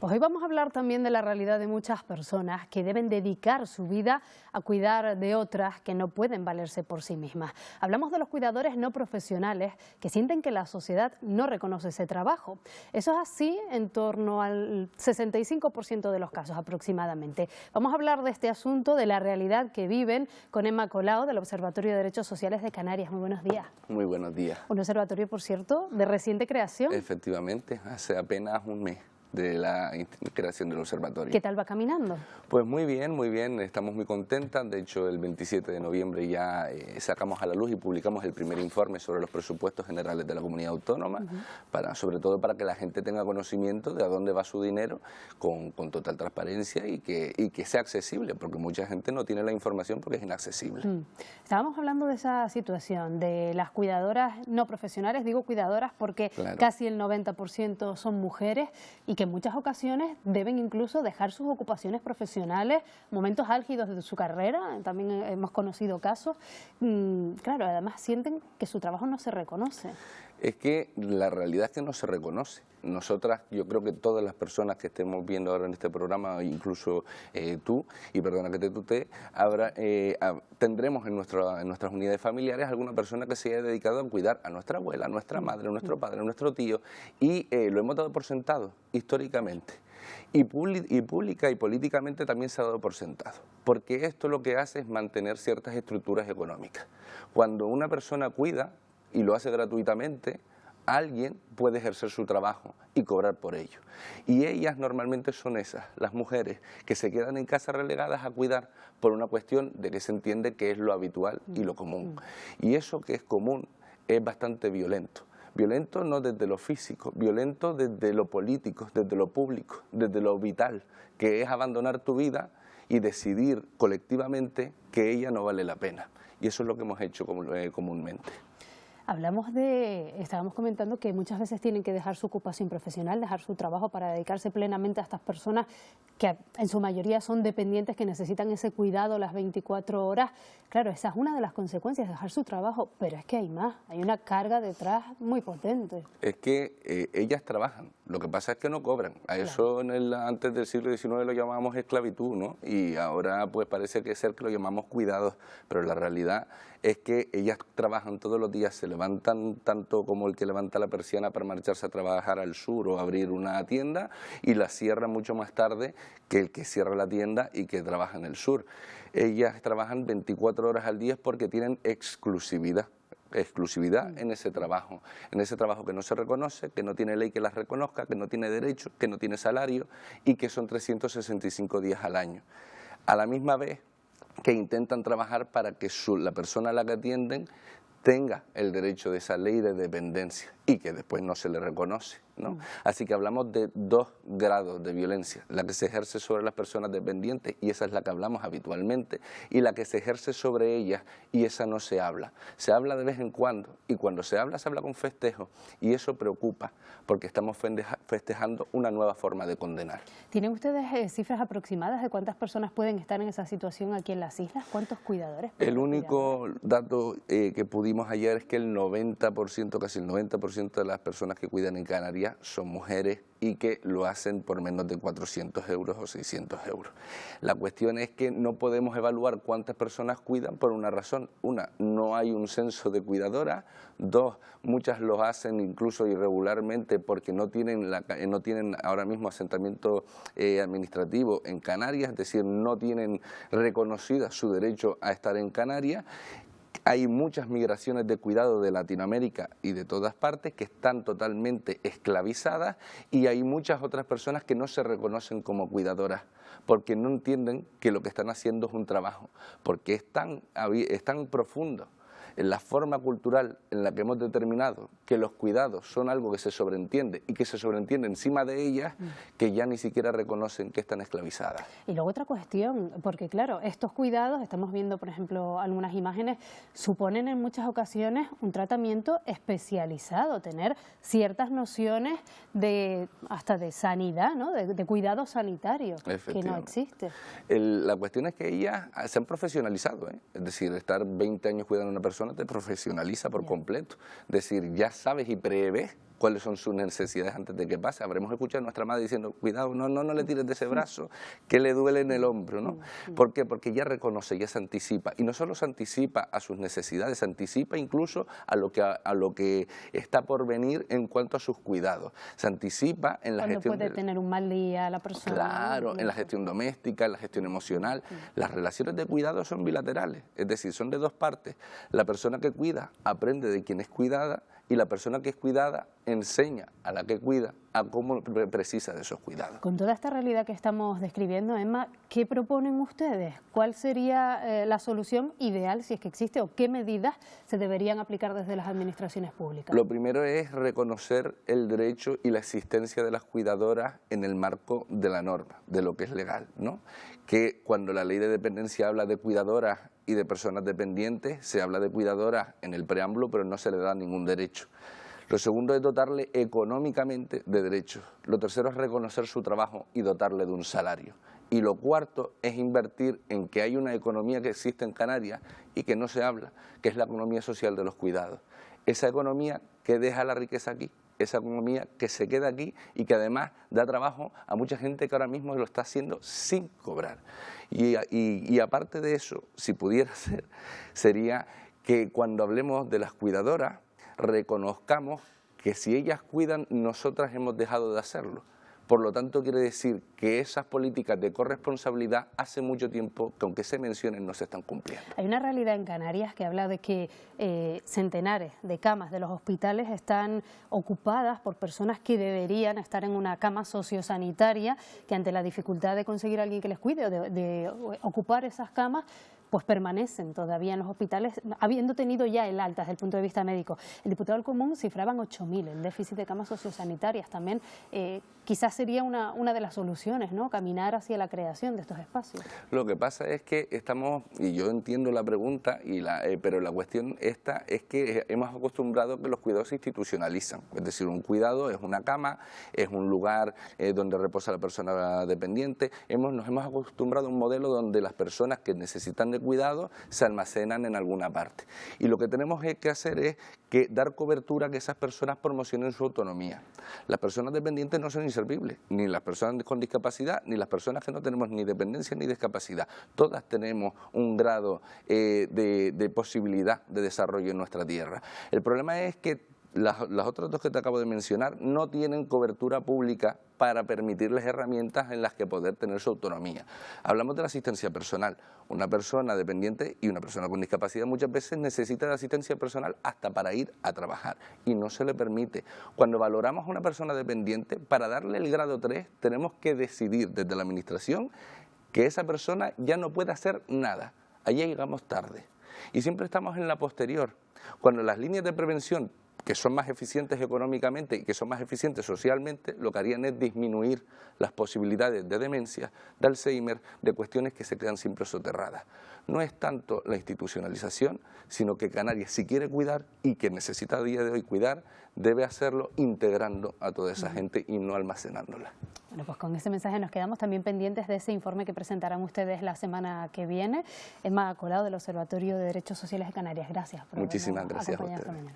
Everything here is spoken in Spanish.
Pues hoy vamos a hablar también de la realidad de muchas personas que deben dedicar su vida a cuidar de otras que no pueden valerse por sí mismas. Hablamos de los cuidadores no profesionales que sienten que la sociedad no reconoce ese trabajo. Eso es así en torno al 65% de los casos aproximadamente. Vamos a hablar de este asunto, de la realidad que viven, con Emma Colau del Observatorio de Derechos Sociales de Canarias. Muy buenos días. Muy buenos días. Un observatorio, por cierto, de reciente creación. Efectivamente, hace apenas un mes de la creación del observatorio. ¿Qué tal va caminando? Pues muy bien, estamos muy contentas. De hecho, el 27 de noviembre ya sacamos a la luz y publicamos el primer informe sobre los presupuestos generales de la comunidad autónoma, sobre todo para que la gente tenga conocimiento de a dónde va su dinero con total transparencia y que sea accesible, porque mucha gente no tiene la información porque es inaccesible. Estábamos hablando de esa situación, de las cuidadoras no profesionales, digo cuidadoras porque Claro. casi el 90% son mujeres y que en muchas ocasiones deben incluso dejar sus ocupaciones profesionales, momentos álgidos de su carrera, también hemos conocido casos. Claro, además sienten que su trabajo no se reconoce. Es que la realidad es que no se reconoce. Nosotras, yo creo que todas las personas que estemos viendo ahora en este programa, incluso tú, y perdona que te tutee, tendremos en nuestras unidades familiares alguna persona que se haya dedicado a cuidar a nuestra abuela, a nuestra madre, a nuestro padre, a nuestro tío, y lo hemos dado por sentado históricamente. Y pública y políticamente también se ha dado por sentado, porque esto lo que hace es mantener ciertas estructuras económicas. Cuando una persona cuida y lo hace gratuitamente, alguien puede ejercer su trabajo y cobrar por ello. Y ellas normalmente son esas, las mujeres, que se quedan en casa relegadas a cuidar por una cuestión de que se entiende que es lo habitual y lo común. Y eso que es común es bastante violento. Violento no desde lo físico, violento desde lo político, desde lo público, desde lo vital, que es abandonar tu vida y decidir colectivamente que ella no vale la pena. Y eso es lo que hemos hecho comúnmente. Estábamos comentando que muchas veces tienen que dejar su ocupación profesional, dejar su trabajo para dedicarse plenamente a estas personas que en su mayoría son dependientes, que necesitan ese cuidado las 24 horas. Claro, esa es una de las consecuencias, dejar su trabajo, pero es que hay más, hay una carga detrás muy potente. Es que ellas trabajan, lo que pasa es que no cobran. A eso antes del siglo XIX lo llamábamos esclavitud, ¿no? Y ahora pues parece que lo llamamos cuidados, pero la realidad es que ellas trabajan todos los días, se levantan tanto como el que levanta la persiana para marcharse a trabajar al sur o abrir una tienda, y la cierran mucho más tarde que el que cierra la tienda y que trabaja en el sur. Ellas trabajan 24 horas al día porque tienen exclusividad en ese trabajo que no se reconoce, que no tiene ley que las reconozca, que no tiene derechos, que no tiene salario y que son 365 días al año. A la misma vez que intentan trabajar para que la persona a la que atienden tenga el derecho de esa ley de dependencia y que después no se le reconoce, ¿no? Así que hablamos de dos grados de violencia, la que se ejerce sobre las personas dependientes, y esa es la que hablamos habitualmente, y la que se ejerce sobre ellas, y esa no se habla. Se habla de vez en cuando, y cuando se habla con festejo, y eso preocupa, porque estamos festejando una nueva forma de condenar. ¿Tienen ustedes cifras aproximadas de cuántas personas pueden estar en esa situación aquí en las islas? ¿Cuántos cuidadores? El único dato que pudimos ayer es que el 90%, casi el 90% de las personas que cuidan en Canarias son mujeres y que lo hacen por menos de 400 euros o 600 euros. La cuestión es que no podemos evaluar cuántas personas cuidan por una razón. Una, no hay un censo de cuidadoras. Dos, muchas lo hacen incluso irregularmente porque no tienen ahora mismo asentamiento administrativo en Canarias, es decir, no tienen reconocida su derecho a estar en Canarias. Hay muchas migraciones de cuidado de Latinoamérica y de todas partes que están totalmente esclavizadas, y hay muchas otras personas que no se reconocen como cuidadoras porque no entienden que lo que están haciendo es un trabajo, porque es tan profundo en la forma cultural en la que hemos determinado que los cuidados son algo que se sobreentiende y que se sobreentiende encima de ellas, que ya ni siquiera reconocen que están esclavizadas. Y luego otra cuestión, porque claro, estos cuidados, estamos viendo por ejemplo algunas imágenes, suponen en muchas ocasiones un tratamiento especializado, tener ciertas nociones hasta de sanidad, ¿no? de cuidado sanitario, que no existe. La cuestión es que ellas se han profesionalizado, es decir, estar 20 años cuidando a una persona te profesionaliza por completo. Es decir, ya sabes y prevés cuáles son sus necesidades antes de que pase. Habremos escuchado a nuestra madre diciendo, cuidado, no le tires de ese brazo, que le duele en el hombro, ¿no? ¿Por qué? Porque ella reconoce, ella se anticipa, y no solo se anticipa a sus necesidades, se anticipa incluso a lo que está por venir en cuanto a sus cuidados. Se anticipa en la gestión... Cuando puede tener un mal día la persona. Claro, en la gestión doméstica, en la gestión emocional. Las relaciones de cuidado son bilaterales, es decir, son de dos partes. La persona que cuida aprende de quien es cuidada, y la persona que es cuidada enseña a la que cuida a cómo precisa de esos cuidados. Con toda esta realidad que estamos describiendo, Emma, ¿qué proponen ustedes? ¿Cuál sería la solución ideal, si es que existe, o qué medidas se deberían aplicar desde las administraciones públicas? Lo primero es reconocer el derecho y la existencia de las cuidadoras en el marco de la norma, de lo que es legal, ¿no? Que cuando la ley de dependencia habla de cuidadoras y de personas dependientes, se habla de cuidadoras en el preámbulo, pero no se le da ningún derecho. Lo segundo es dotarle económicamente de derechos. Lo tercero es reconocer su trabajo y dotarle de un salario. Y lo cuarto es invertir en que hay una economía que existe en Canarias y que no se habla, que es la economía social de los cuidados. Esa economía que deja la riqueza aquí, esa economía que se queda aquí y que además da trabajo a mucha gente que ahora mismo lo está haciendo sin cobrar. Y aparte de eso, si pudiera ser, sería que cuando hablemos de las cuidadoras, reconozcamos que si ellas cuidan, nosotras hemos dejado de hacerlo. Por lo tanto, quiere decir que esas políticas de corresponsabilidad hace mucho tiempo que, aunque se mencionen, no se están cumpliendo. Hay una realidad en Canarias que habla de que centenares de camas de los hospitales están ocupadas por personas que deberían estar en una cama sociosanitaria, que ante la dificultad de conseguir a alguien que les cuide o de ocupar esas camas, pues permanecen todavía en los hospitales, habiendo tenido ya el alta desde el punto de vista médico. El diputado del Común cifraban 8.000 el déficit de camas sociosanitarias. También quizás sería una de las soluciones, ¿no? Caminar hacia la creación de estos espacios. Lo que pasa es que estamos, y yo entiendo la pregunta, pero la cuestión esta es que hemos acostumbrado que los cuidados se institucionalizan. Es decir, un cuidado es una cama, es un lugar donde reposa la persona dependiente. Nos hemos acostumbrado a un modelo donde las personas que necesitan de cuidado se almacenan en alguna parte. Y lo que tenemos que hacer es dar cobertura a que esas personas promocionen su autonomía. Las personas dependientes no son inservibles, ni las personas con discapacidad, ni las personas que no tenemos ni dependencia ni discapacidad. Todas tenemos un grado de posibilidad de desarrollo en nuestra tierra. El problema es que las otras dos que te acabo de mencionar no tienen cobertura pública para permitirles herramientas en las que poder tener su autonomía. Hablamos de la asistencia personal. Una persona dependiente y una persona con discapacidad muchas veces necesita de asistencia personal hasta para ir a trabajar y no se le permite. Cuando valoramos a una persona dependiente, para darle el grado 3 tenemos que decidir desde la administración que esa persona ya no puede hacer nada. Allí llegamos tarde y siempre estamos en la posterior. Cuando las líneas de prevención, que son más eficientes económicamente y que son más eficientes socialmente, lo que harían es disminuir las posibilidades de demencia, de Alzheimer, de cuestiones que se quedan siempre soterradas. No es tanto la institucionalización, sino que Canarias, si quiere cuidar y que necesita a día de hoy cuidar, debe hacerlo integrando a toda esa gente y no almacenándola. Bueno, pues con ese mensaje nos quedamos también pendientes de ese informe que presentarán ustedes la semana que viene. Emma Colado, del Observatorio de Derechos Sociales de Canarias. Gracias por Muchísimas gracias a ustedes.